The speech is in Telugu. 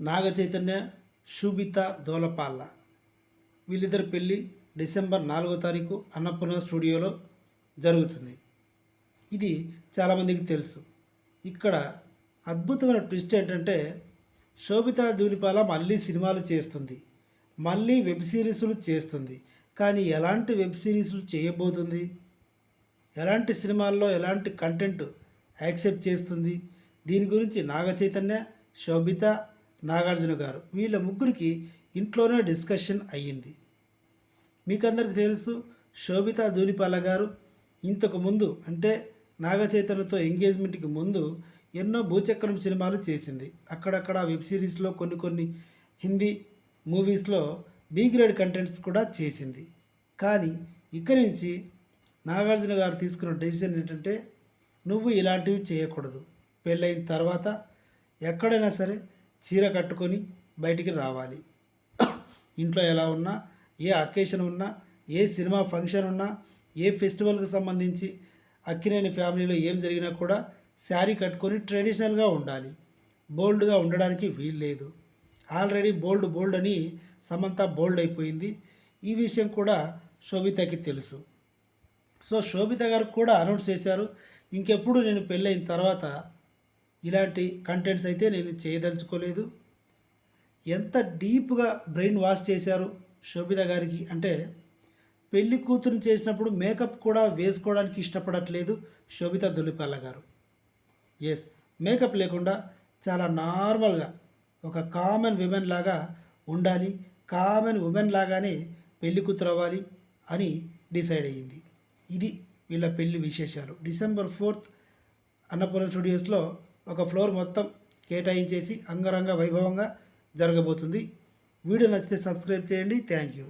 నాగ చైతన్య, శుభిత దోలపాల్ల వీళ్ళిద్దరి పెళ్ళి డిసెంబర్ 4వ తారీఖు అన్నపూర్ణ స్టూడియోలో జరుగుతుంది. ఇది చాలామందికి తెలుసు. ఇక్కడ అద్భుతమైన ట్విస్ట్ ఏంటంటే శోభిత ధూళిపాల మళ్ళీ సినిమాలు చేస్తుంది, మళ్ళీ వెబ్ సిరీస్లు చేస్తుంది. కానీ ఎలాంటి వెబ్ సిరీస్లు చేయబోతుంది, ఎలాంటి సినిమాల్లో ఎలాంటి కంటెంట్ యాక్సెప్ట్ చేస్తుంది, దీని గురించి నాగ చైతన్య, శోభిత, నాగార్జున గారు వీళ్ళ ముగ్గురికి ఇంట్లోనే డిస్కషన్ అయ్యింది. మీకందరికి తెలుసు, శోభిత ధూళిపాల గారు ఇంతకు ముందు అంటే నాగ చైతన్యతో ఎంగేజ్మెంట్కి ముందు ఎన్నో భూచక్రం సినిమాలు చేసింది. అక్కడక్కడ వెబ్ సిరీస్లో కొన్ని హిందీ మూవీస్లో బి గ్రేడ్ కంటెంట్స్ కూడా చేసింది. కానీ ఇక్కడి నుంచి నాగార్జున గారు తీసుకున్న డెసిషన్ ఏంటంటే నువ్వు ఇలాంటివి చేయకూడదు, పెళ్ళైన తర్వాత ఎక్కడైనా సరే చీర కట్టుకొని బయటికి రావాలి. ఇంట్లో ఎలా ఉన్నా, ఏ అకేషన్ ఉన్నా, ఏ సినిమా ఫంక్షన్ ఉన్నా, ఏ ఫెస్టివల్కి సంబంధించి అక్కినేని ఫ్యామిలీలో ఏం జరిగినా కూడా శారీ కట్టుకొని ట్రెడిషనల్గా ఉండాలి. బోల్డ్గా ఉండడానికి వీల్లేదు. ఆల్రెడీ బోల్డ్ అని సమంత బోల్డ్ అయిపోయింది. ఈ విషయం కూడా శోభితకి తెలుసు. సో శోభిత గారు కూడా అనౌన్స్ చేశారు, ఇంకెప్పుడు నేను పెళ్ళైన తర్వాత ఇలాంటి కంటెంట్స్ అయితే నేను చేయదలుచుకోలేదు. ఎంత డీప్గా బ్రెయిన్ వాష్ చేశారు శోభిత గారికి అంటే పెళ్లి కూతురుని చేసినప్పుడు మేకప్ కూడా వేసుకోవడానికి ఇష్టపడట్లేదు శోభిత ధూళిపాల గారు. ఎస్, మేకప్ లేకుండా చాలా నార్మల్గా ఒక కామన్ విమెన్ లాగా ఉండాలి, కామన్ ఉమెన్ లాగానే పెళ్లి కూతురు అవ్వాలి అని డిసైడ్ అయ్యింది. ఇది వీళ్ళ పెళ్లి విశేషాలు. డిసెంబర్ 4th అన్నపూర్ణ స్టూడియోస్లో ఒక ఫ్లోర్ మొత్తం కేటాయించేసి అంగరంగ వైభవంగా జరగబోతుంది. వీడియో నచ్చితే సబ్స్క్రైబ్ చేయండి. Thank you.